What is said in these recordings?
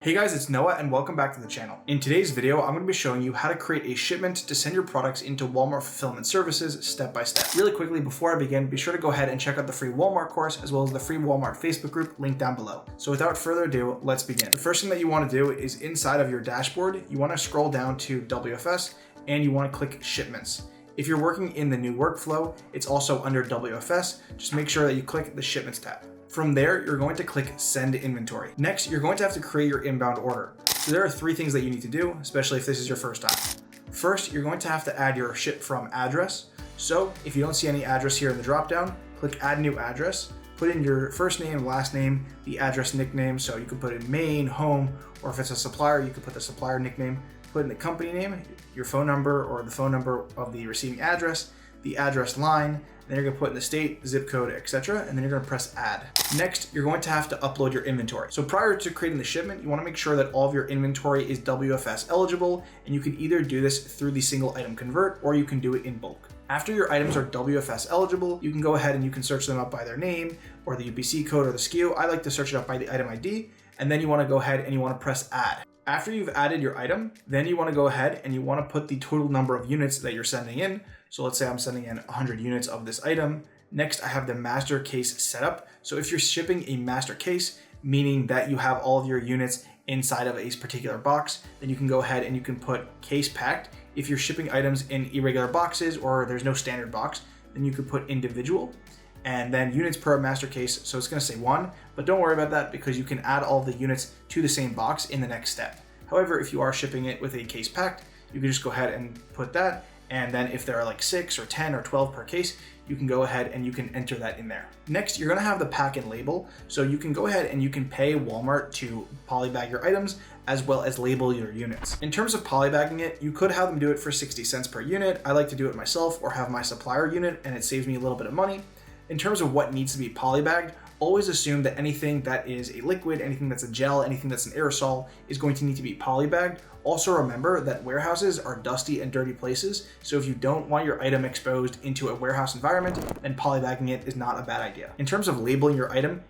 Hey guys, it's Noah and welcome back to the channel. In today's video, I'm going to be showing you how to create a shipment to send your products into Walmart Fulfilment Services step by step. Really quickly, before I begin, be sure to go ahead and check out the free Walmart course as well as the free Walmart Facebook group linked down below. So without further ado, let's begin. The first thing that you want to do is inside of your dashboard, you want to scroll down to WFS and you want to click Shipments. If you're working in the new workflow, it's also under WFS. Just make sure that you click the Shipments tab. From there, you're going to click Send Inventory. Next, you're going to have to create your inbound order. So there are three things that you need to do, especially if this is your first time. First, you're going to have to add your ship from address. So if you don't see any address here in the dropdown, click Add New Address. Put in your first name, last name, the address nickname. So you can put in Main, Home, or if it's a supplier, you can put the supplier nickname. Put in the company name, your phone number, or the phone number of the receiving address, the address line, then you're going to put in the state, zip code, etc., and then you're going to press add. Next, you're going to have to upload your inventory. So prior to creating the shipment, you want to make sure that all of your inventory is WFS eligible, and you can either do this through the single item convert or you can do it in bulk. After your items are WFS eligible, you can go ahead and you can search them up by their name or the UPC code or the SKU. I like to search it up by the item ID, and then you want to go ahead and you want to press add. After you've added your item, then you want to go ahead and you want to put the total number of units that you're sending in. So let's say I'm sending in 100 units of this item. Next, I have the master case set up. So if you're shipping a master case, meaning that you have all of your units inside of a particular box, then you can go ahead and you can put case packed. If you're shipping items in irregular boxes or there's no standard box, then you could put individual. And then units per master case, so it's going to say 1, but don't worry about that because you can add all the units to the same box in the next step. However, if you are shipping it with a case packed, you can just go ahead and put that, and then if there are like 6 or 10 or 12 per case, you can go ahead and you can enter that in there. Next, you're going to have the pack and label, so you can go ahead and you can pay Walmart to polybag your items as well as label your units. In terms of polybagging it, you could have them do it for 60 cents per unit. I like to do it myself or have my supplier unit, and it saves me a little bit of money. In terms of what needs to be polybagged, always assume that anything that is a liquid, anything that's a gel, anything that's an aerosol is going to need to be polybagged. Also remember that warehouses are dusty and dirty places, so if you don't want your item exposed into a warehouse environment, then polybagging it is not a bad idea. In terms of labeling your item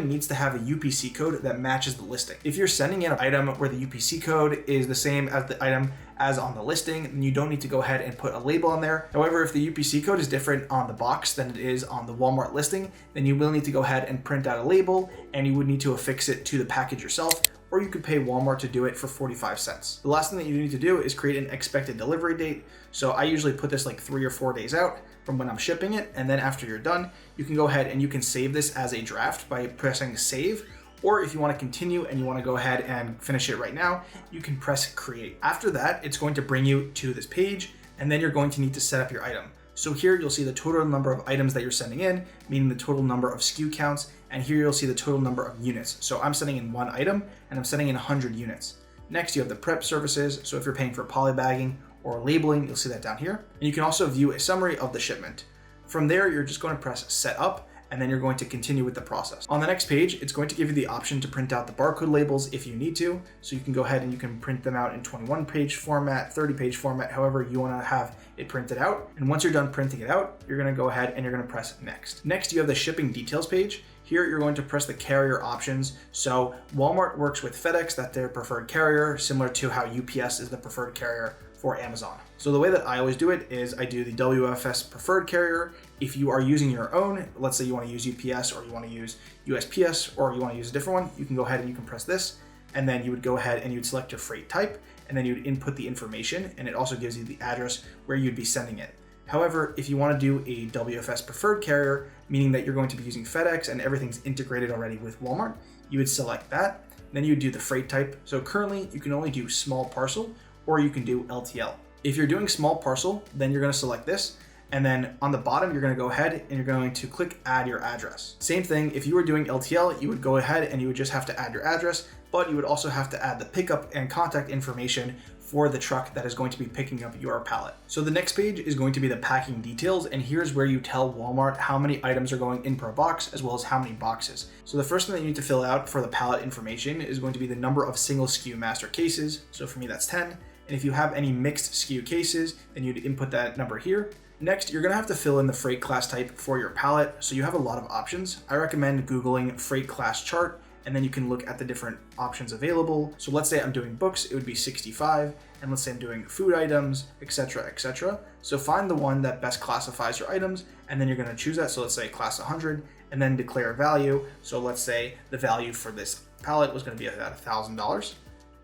needs to have a UPC code that matches the listing. If you're sending in an item where the UPC code is the same as the item as on the listing, then you don't need to go ahead and put a label on there. However, if the UPC code is different on the box than it is on the Walmart listing, then you will need to go ahead and print out a label, and you would need to affix it to the package yourself, or you could pay Walmart to do it for 45 cents. The last thing that you need to do is create an expected delivery date. So I usually put this like 3 or 4 days out from when I'm shipping it, and then after you're done, you can go ahead and you can save this as a draft by pressing save. Or if you want to continue and you want to go ahead and finish it right now, you can press create. After that, it's going to bring you to this page, and then you're going to need to set up your item. So here you'll see the total number of items that you're sending in, meaning the total number of SKU counts, and here you'll see the total number of units. So I'm sending in 1 item and I'm sending in 100 units. Next, you have the prep services. So if you're paying for polybagging or labeling, you'll see that down here. And you can also view a summary of the shipment. From there, you're just going to press set up, and then you're going to continue with the process. On the next page, it's going to give you the option to print out the barcode labels if you need to. So you can go ahead and you can print them out in 21-page format, 30-page format, however you want to have it printed out. And once you're done printing it out, you're going to go ahead and you're going to press next. Next, you have the shipping details page. Here, you're going to press the carrier options. So Walmart works with FedEx, that's their preferred carrier, similar to how UPS is the preferred carrier for Amazon. So the way that I always do it is I do the WFS preferred carrier. If you are using your own, let's say you want to use UPS or you want to use USPS or you want to use a different one, you can go ahead and you can press this, and then you would go ahead and you'd select your freight type, and then you'd input the information, and it also gives you the address where you'd be sending it. However, if you want to do a WFS preferred carrier, meaning that you're going to be using FedEx and everything's integrated already with Walmart, you would select that. Then you would do the freight type. So currently you can only do small parcel or you can do LTL. If you're doing small parcel, then you're going to select this. And then on the bottom, you're going to go ahead and you're going to click add your address. Same thing, if you were doing LTL, you would go ahead and you would just have to add your address, but you would also have to add the pickup and contact information for the truck that is going to be picking up your pallet. So the next page is going to be the packing details, and here's where you tell Walmart how many items are going in per box as well as how many boxes. So the first thing that you need to fill out for the pallet information is going to be the number of single SKU master cases. So for me, that's 10. And if you have any mixed SKU cases, then you'd input that number here. Next, you're going to have to fill in the freight class type for your pallet. So you have a lot of options. I recommend Googling freight class chart and then you can look at the different options available. So let's say I'm doing books, it would be 65, and let's say I'm doing food items, etc., etc. So find the one that best classifies your items, and then you're going to choose that. So let's say class 100, and then declare a value. So let's say the value for this pallet was going to be at $1,000.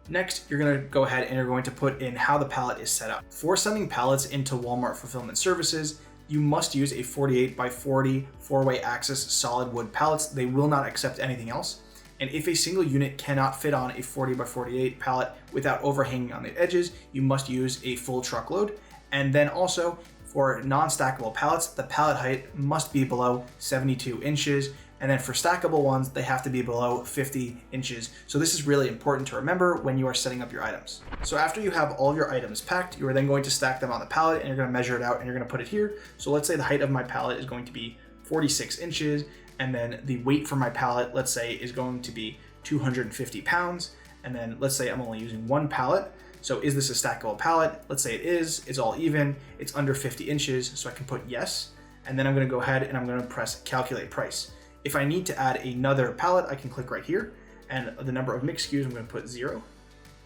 Next, you're going to go ahead and you're going to put in how the pallet is set up. For sending pallets into Walmart Fulfilment Services, you must use a 48 by 40 4-way axis solid wood pallets. They will not accept anything else. And if a single unit cannot fit on a 40 by 48 pallet without overhanging on the edges, you must use a full truckload. And then also for non-stackable pallets, the pallet height must be below 72 inches. And then for stackable ones, they have to be below 50 inches. So this is really important to remember when you are setting up your items. So after you have all of your items packed, you are then going to stack them on the pallet and you're going to measure it out and you're going to put it here. So let's say the height of my pallet is going to be 46 inches. And then the weight for my pallet, let's say, is going to be 250 pounds. And then let's say I'm only using one pallet. So is this a stackable pallet? Let's say it is, it's all even, it's under 50 inches. So I can put yes. And then I'm going to go ahead and I'm going to press calculate price. If I need to add another pallet, I can click right here, and the number of mixed SKUs, I'm going to put 0.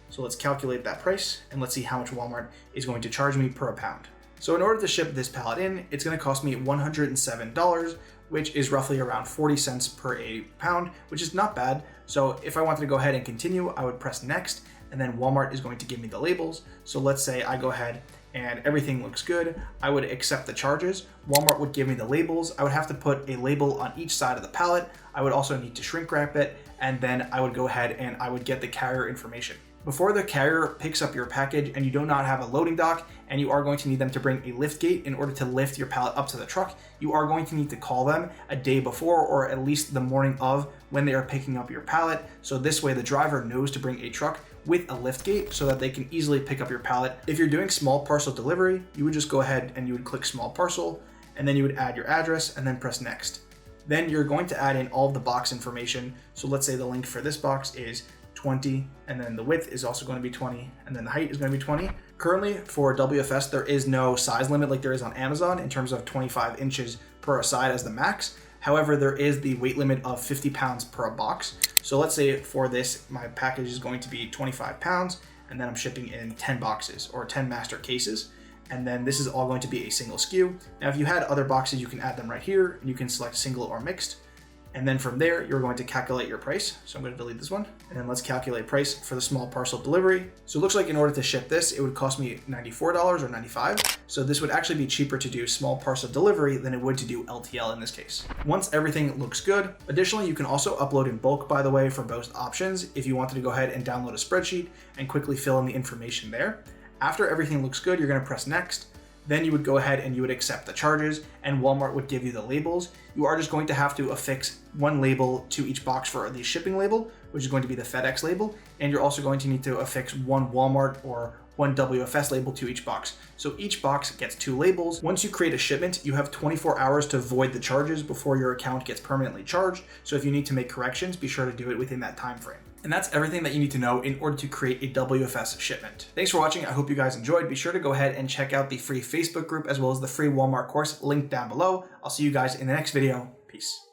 So let's calculate that price, and let's see how much Walmart is going to charge me per pound. So in order to ship this pallet in, it's going to cost me $107, which is roughly around 40 cents per a pound, which is not bad. So if I wanted to go ahead and continue, I would press next, and then Walmart is going to give me the labels. So let's say I go ahead and everything looks good. I would accept the charges. Walmart would give me the labels. I would have to put a label on each side of the pallet. I would also need to shrink wrap it, and then I would go ahead and I would get the carrier information. Before the carrier picks up your package and you do not have a loading dock and you are going to need them to bring a lift gate in order to lift your pallet up to the truck, you are going to need to call them a day before or at least the morning of when they are picking up your pallet. So this way the driver knows to bring a truck with a lift gate so that they can easily pick up your pallet. If you're doing small parcel delivery, you would just go ahead and you would click small parcel, and then you would add your address and then press next. Then you're going to add in all of the box information. So let's say the length for this box is 20, and then the width is also going to be 20, and then the height is going to be 20. Currently for WFS, there is no size limit like there is on Amazon in terms of 25 inches per side as the max. However, there is the weight limit of 50 pounds per box. So let's say for this, my package is going to be 25 pounds, and then I'm shipping in 10 boxes or 10 master cases. And then this is all going to be a single SKU. Now, if you had other boxes, you can add them right here, and you can select single or mixed. And then from there, you're going to calculate your price. So I'm going to delete this one. And then let's calculate price for the small parcel delivery. So it looks like in order to ship this, it would cost me $94 or $95. So this would actually be cheaper to do small parcel delivery than it would to do LTL in this case. Once everything looks good, additionally, you can also upload in bulk, by the way, for both options if you wanted to go ahead and download a spreadsheet and quickly fill in the information there. After everything looks good, you're going to press next. Then you would go ahead and you would accept the charges, and Walmart would give you the labels. You are just going to have to affix one label to each box for the shipping label, which is going to be the FedEx label. And you're also going to need to affix one Walmart or one WFS label to each box. So each box gets 2 labels. Once you create a shipment, you have 24 hours to void the charges before your account gets permanently charged. So if you need to make corrections, be sure to do it within that time frame. And that's everything that you need to know in order to create a WFS shipment. Thanks for watching. I hope you guys enjoyed. Be sure to go ahead and check out the free Facebook group as well as the free Walmart course linked down below. I'll see you guys in the next video. Peace.